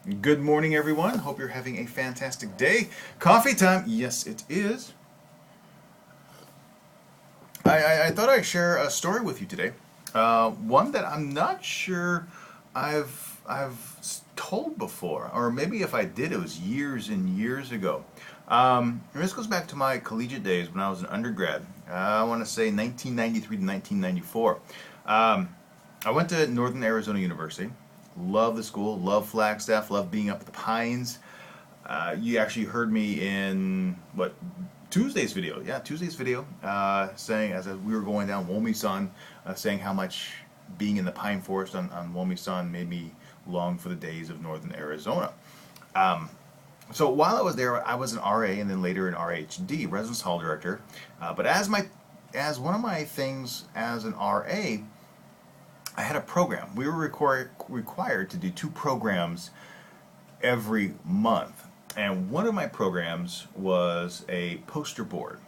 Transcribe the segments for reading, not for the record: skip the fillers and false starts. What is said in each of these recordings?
Good morning, everyone. Hope you're having a fantastic day. Coffee time. Yes, it is. I thought I'd share a story with you today. One that I'm not sure I've told before, or maybe if I did, it was years and years ago. And this goes back to my collegiate days when I was an undergrad. I want to say 1993 to 1994. Um, I went to Northern Arizona University. Love the school, love Flagstaff, love being up at the Pines. You actually heard me in Tuesday's video. Yeah, Tuesday's video, saying as we were going down Womisan, saying how much being in the pine forest on Womisan made me long for the days of Northern Arizona. Um, so while I was there, I was an RA and then later an RHD, residence hall director. But as one of my things as an RA, I had a program. We were required to do two programs every month. And one of my programs was a poster board.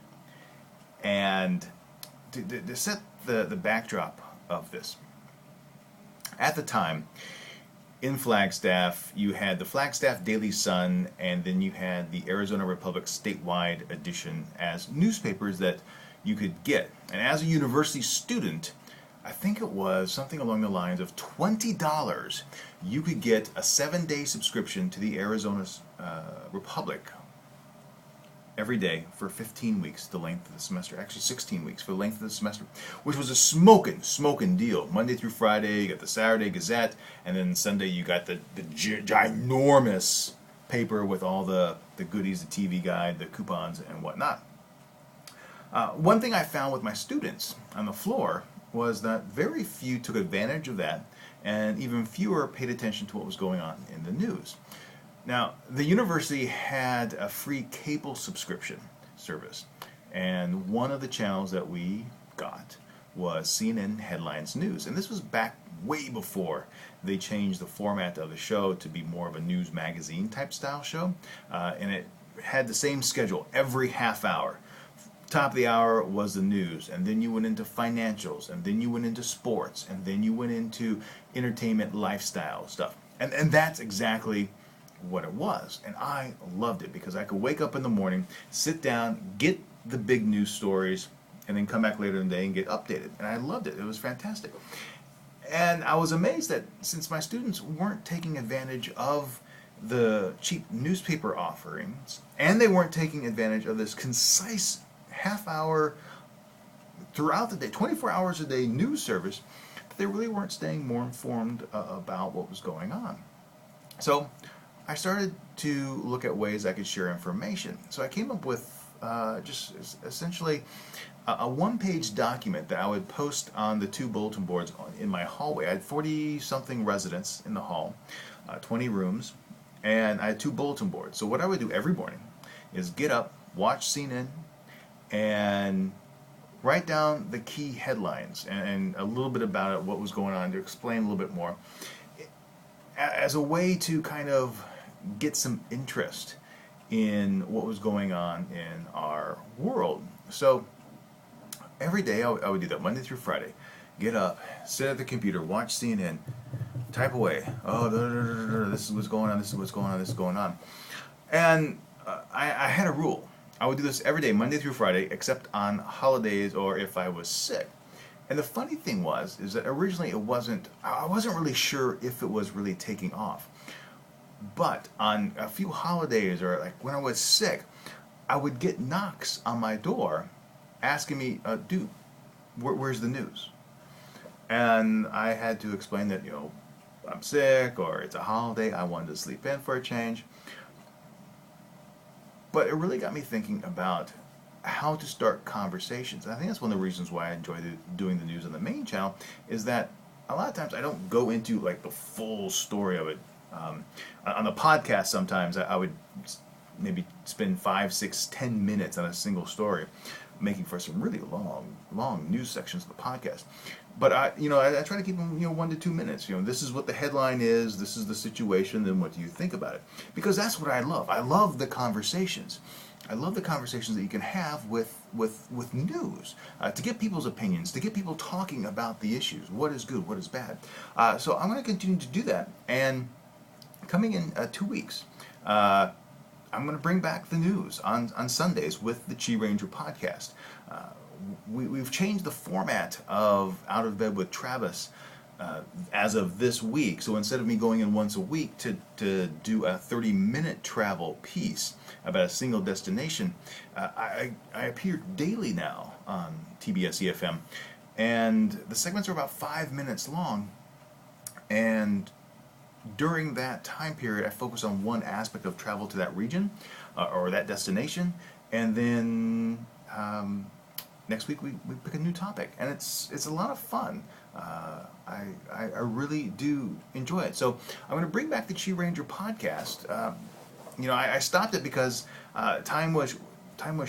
And to set the backdrop of this, at the time, in Flagstaff, you had the Flagstaff Daily Sun, and then you had the Arizona Republic statewide edition as newspapers that you could get. And as a university student, I think it was something along the lines of $20. You could get a 7-day subscription to the Arizona Republic every day for 15 weeks, the length of the semester. Actually, 16 weeks for the length of the semester, which was a smoking deal. Monday through Friday, you got the Saturday Gazette, and then Sunday you got the ginormous paper with all the goodies, the TV guide, the coupons, and whatnot. One thing I found with my students on the floor was that very few took advantage of that, and even fewer paid attention to what was going on in the news. Now, the university had a free cable subscription service, and one of the channels that we got was CNN Headlines News. And this was back way before they changed the format of the show to be more of a news magazine type style show. And it had the same schedule every half hour. Top of the hour was the news, and then you went into financials, and then you went into sports, and then you went into entertainment lifestyle stuff. And that's exactly what it was. And I loved it because I could wake up in the morning, sit down, get the big news stories, and then come back later in the day and get updated. And I loved it. It was fantastic. And I was amazed that since my students weren't taking advantage of the cheap newspaper offerings, and they weren't taking advantage of this concise half hour throughout the day, 24 hours a day news service, they really weren't staying more informed about what was going on. So I started to look at ways I could share information. So I came up with just essentially a one-page document that I would post on the two bulletin boards in my hallway. I had 40-something residents in the hall, 20 rooms, and I had two bulletin boards. So what I would do every morning is get up, watch CNN, and write down the key headlines and a little bit about it, what was going on, to explain a little bit more, as a way to kind of get some interest in what was going on in our world. So every day I would do that, Monday through Friday. Get up, sit at the computer, watch CNN, type away. Oh, this is what's going on, this is what's going on, this is going on. And I had a rule. I would do this every day, Monday through Friday, except on holidays or if I was sick. And the funny thing is that originally I wasn't really sure if it was really taking off. But on a few holidays or like when I was sick, I would get knocks on my door asking me, dude, where's the news? And I had to explain that, I'm sick or it's a holiday, I wanted to sleep in for a change. But it really got me thinking about how to start conversations. And I think that's one of the reasons why I enjoy doing the news on the main channel, is that a lot of times I don't go into like the full story of it. On the podcast, sometimes I would maybe spend 5, 6, 10 minutes on a single story, making for some really long news sections of the podcast. But I try to keep them 1 to 2 minutes. This is what the headline is. This is the situation. Then what do you think about it? Because that's what I love. I love the conversations. I love the conversations that you can have with news, to get people's opinions, to get people talking about the issues. What is good? What is bad? So I'm going to continue to do that. And coming in 2 weeks, uh, I'm going to bring back the news on Sundays with the Chi Ranger podcast. Uh, we've changed the format of Out of Bed with Travis as of this week. So instead of me going in once a week to do a 30-minute travel piece about a single destination, I appear daily now on TBS EFM. And the segments are about 5 minutes long. And during that time period, I focus on one aspect of travel to that region or that destination. And then next week we pick a new topic, and it's a lot of fun. I really do enjoy it. So I'm going to bring back the Chi Ranger podcast. I stopped it because time was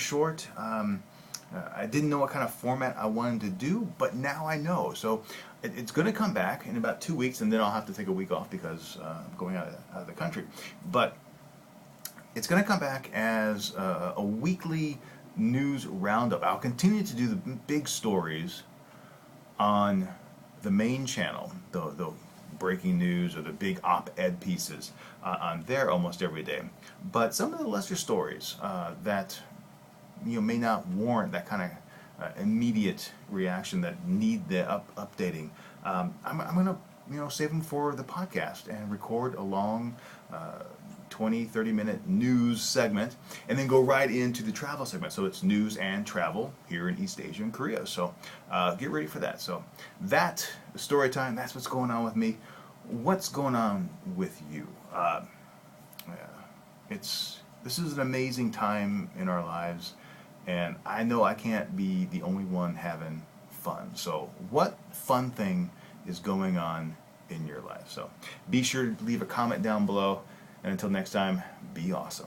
short. I didn't know what kind of format I wanted to do, but now I know. So it's going to come back in about 2 weeks, and then I'll have to take a week off because I'm going out of the country. But it's going to come back as a weekly news roundup. I'll continue to do the big stories on the main channel, the breaking news or the big op-ed pieces on there almost every day. But some of the lesser stories that may not warrant that kind of immediate reaction, that need the updating, I'm going to save them for the podcast and record a long 20-30 minute news segment, and then go right into the travel segment. So it's news and travel here in East Asia and Korea. So get ready for that. So that story time, that's what's going on with me. What's going on with you? This is an amazing time in our lives, and I know I can't be the only one having fun. So what fun thing is going on in your life? So be sure to leave a comment down below. And until next time, be awesome.